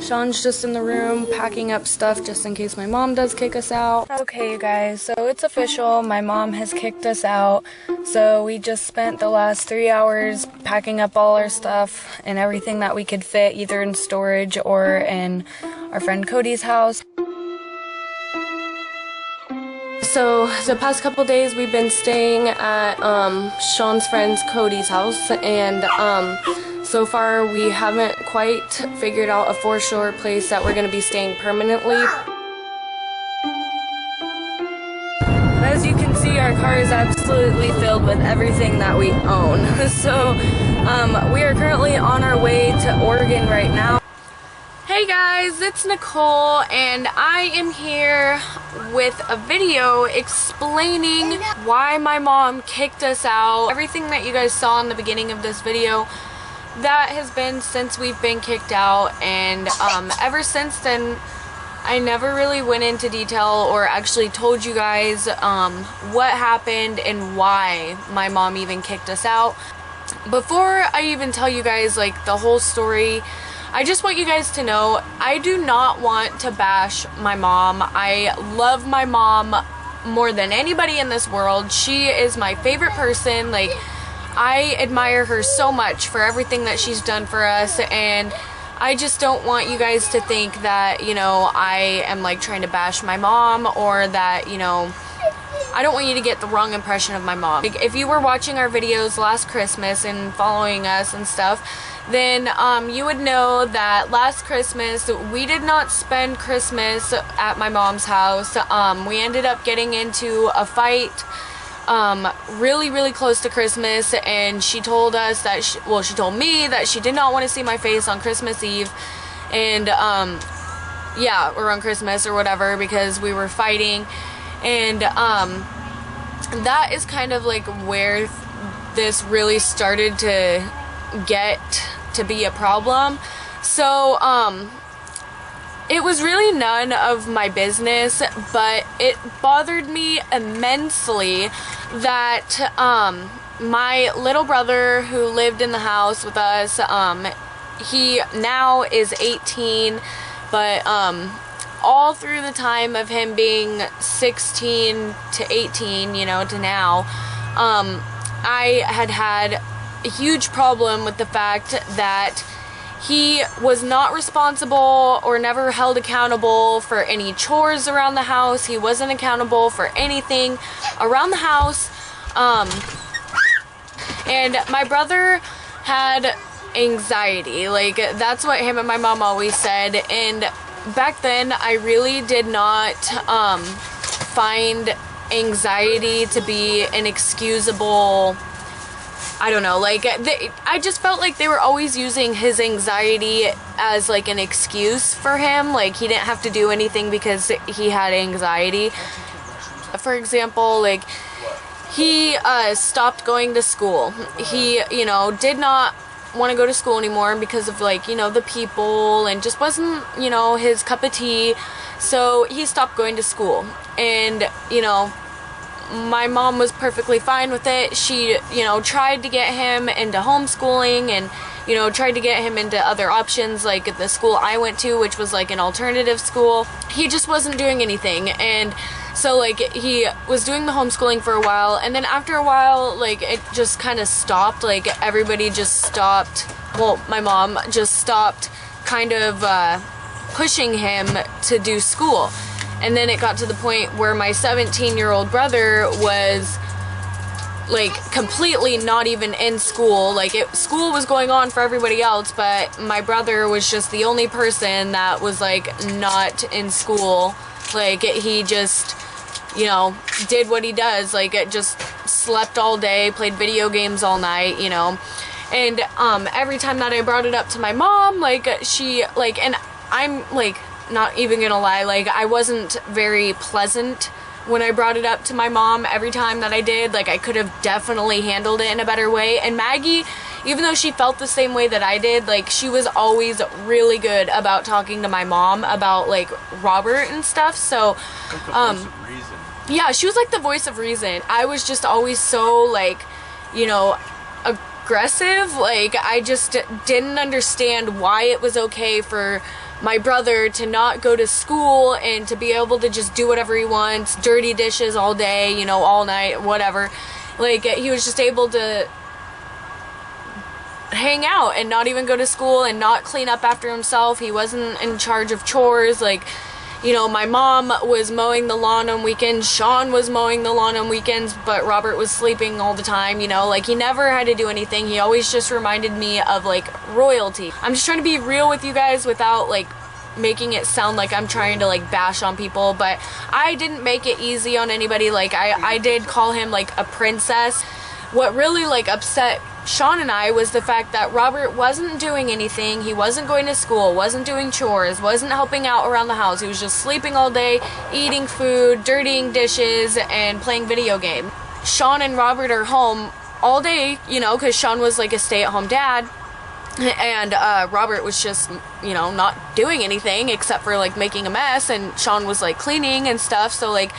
Sean's just in the room packing up stuff just in case my mom does kick us out. Okay, you guys, so it's official. My mom has kicked us out. So we just spent the last 3 hours packing up all our stuff and everything that we could fit, either in storage or in our friend Cody's house. So the past couple days we've been staying at Sean's friend's Cody's house, and so far we haven't quite figured out a for sure place that we're going to be staying permanently. As you can see, our car is absolutely filled with everything that we own. So we are currently on our way to Oregon right now. Hey guys, it's Nicole, and I am here with a video explaining why my mom kicked us out. Everything that you guys saw in the beginning of this video, that has been since we've been kicked out, and ever since then I never really went into detail or actually told you guys what happened and why my mom even kicked us out. Before I even tell you guys like the whole story, I just want you guys to know I do not want to bash my mom. I love my mom more than anybody in this world. She is my favorite person. Like, I admire her so much for everything that she's done for us, and I just don't want you guys to think that, you know, I am like trying to bash my mom, or that, you know, I don't want you to get the wrong impression of my mom. Like, if you were watching our videos last Christmas and following us and stuff, then you would know that last Christmas we did not spend Christmas at my mom's house. We ended up getting into a fight really close to Christmas, and she told us that she told me that she did not want to see my face on Christmas Eve, and yeah, or on Christmas or whatever, because we were fighting. And that is kind of like where this really started to get to be a problem. So it was really none of my business, but it bothered me immensely that my little brother, who lived in the house with us, he now is 18, but all through the time of him being 16 to 18, you know, to now, I had a huge problem with the fact that he was not responsible or never held accountable for any chores around the house. He wasn't accountable for anything around the house. And my brother had anxiety. Like, that's what him and my mom always said. And back then, I really did not find anxiety to be an excusable, I don't know, like, I just felt like they were always using his anxiety as like an excuse for him. Like, he didn't have to do anything because he had anxiety. For example, like, he stopped going to school. He, you know, did not want to go to school anymore because of, like, you know, the people, and just wasn't, you know, his cup of tea. So he stopped going to school, and, you know, my mom was perfectly fine with it. She, you know, tried to get him into homeschooling, and, you know, tried to get him into other options, like at the school I went to, which was like an alternative school. He just wasn't doing anything. And so, like, he was doing the homeschooling for a while, and then after a while, like, it just kind of stopped. Like, everybody just stopped, well, my mom just stopped kind of pushing him to do school. And then it got to the point where my 17-year-old brother was, like, completely not even in school. Like, school was going on for everybody else, but my brother was just the only person that was, like, not in school. Like, he just, you know, did what he does. Like, it just slept all day, played video games all night, you know. And every time that I brought it up to my mom, like, she, like, and I'm, like, not even gonna lie, like, I wasn't very pleasant when I brought it up to my mom every time that I did. Like, I could have definitely handled it in a better way. And Maggie, even though she felt the same way that I did, like, she was always really good about talking to my mom about, like, Robert and stuff. So, yeah, she was like the voice of reason. I was just always so, like, you know, aggressive. Like, I just didn't understand why it was okay for my brother to not go to school and to be able to just do whatever he wants, dirty dishes all day, you know, all night, whatever. Like, he was just able to hang out and not even go to school and not clean up after himself. He wasn't in charge of chores. Like, you know, my mom was mowing the lawn on weekends, Sean was mowing the lawn on weekends, but Robert was sleeping all the time, you know, like, he never had to do anything. He always just reminded me of, like, royalty. I'm just trying to be real with you guys without, like, making it sound like I'm trying to, like, bash on people, but I didn't make it easy on anybody. Like, I did call him, like, a princess. What really, like, upset Sean and I was the fact that Robert wasn't doing anything. He wasn't going to school, wasn't doing chores, wasn't helping out around the house. He was just sleeping all day, eating food, dirtying dishes, and playing video games. Sean and Robert are home all day, you know, because Sean was like a stay-at-home dad, and Robert was just, you know, not doing anything except for, like, making a mess, and Sean was, like, cleaning and stuff. So, like,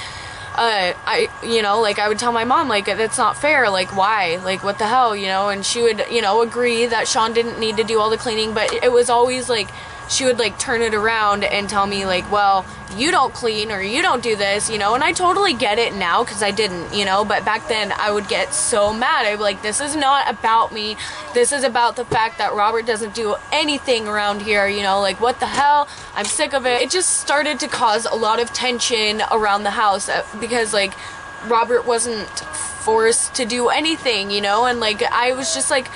you know, like, I would tell my mom, like, that's not fair, like, why, like, what the hell, you know, and she would, you know, agree that Sean didn't need to do all the cleaning, but it was always, like, she would, like, turn it around and tell me, like, well, you don't clean, or you don't do this, you know, and I totally get it now, because I didn't, you know, but back then, I would get so mad. I'd be like, this is not about me, this is about the fact that Robert doesn't do anything around here, you know, like, what the hell, I'm sick of it. It just started to cause a lot of tension around the house, because, like, Robert wasn't forced to do anything, you know, and, like, I was just, like,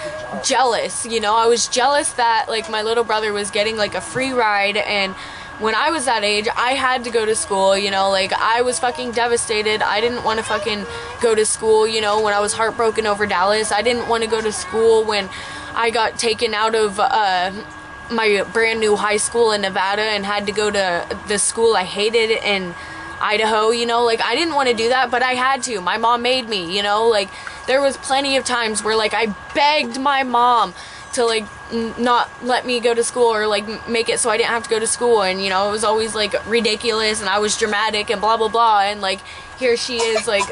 jealous, you know, I was jealous that, like, my little brother was getting, like, a free ride, and when I was that age, I had to go to school, you know, like, I was fucking devastated. I didn't want to fucking go to school, you know, when I was heartbroken over Dallas. I didn't want to go to school when I got taken out of, my brand new high school in Nevada and had to go to the school I hated in Idaho, you know, like, I didn't want to do that, but I had to. My mom made me, you know, like, there was plenty of times where, like, I begged my mom to, like, not let me go to school, or, like, make it so I didn't have to go to school, and, you know, it was always, like, ridiculous, and I was dramatic, and blah, blah, blah, and, like, here she is, like,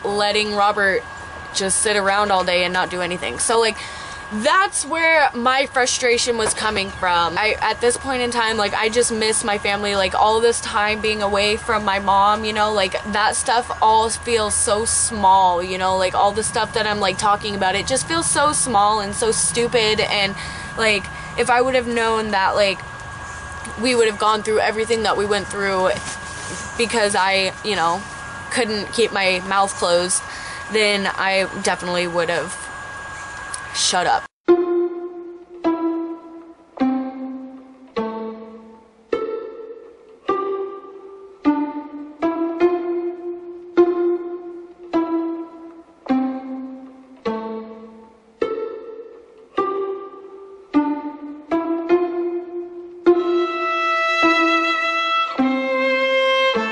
letting Robert just sit around all day and not do anything. So, like, that's where my frustration was coming from. At this point in time, like, I just miss my family, like, all this time being away from my mom, you know, like, that stuff all feels so small, you know, like, all the stuff that I'm, like, talking about, it just feels so small and so stupid, and, like, if I would have known that, like, we would have gone through everything that we went through because I, you know, couldn't keep my mouth closed, then I definitely would have shut up.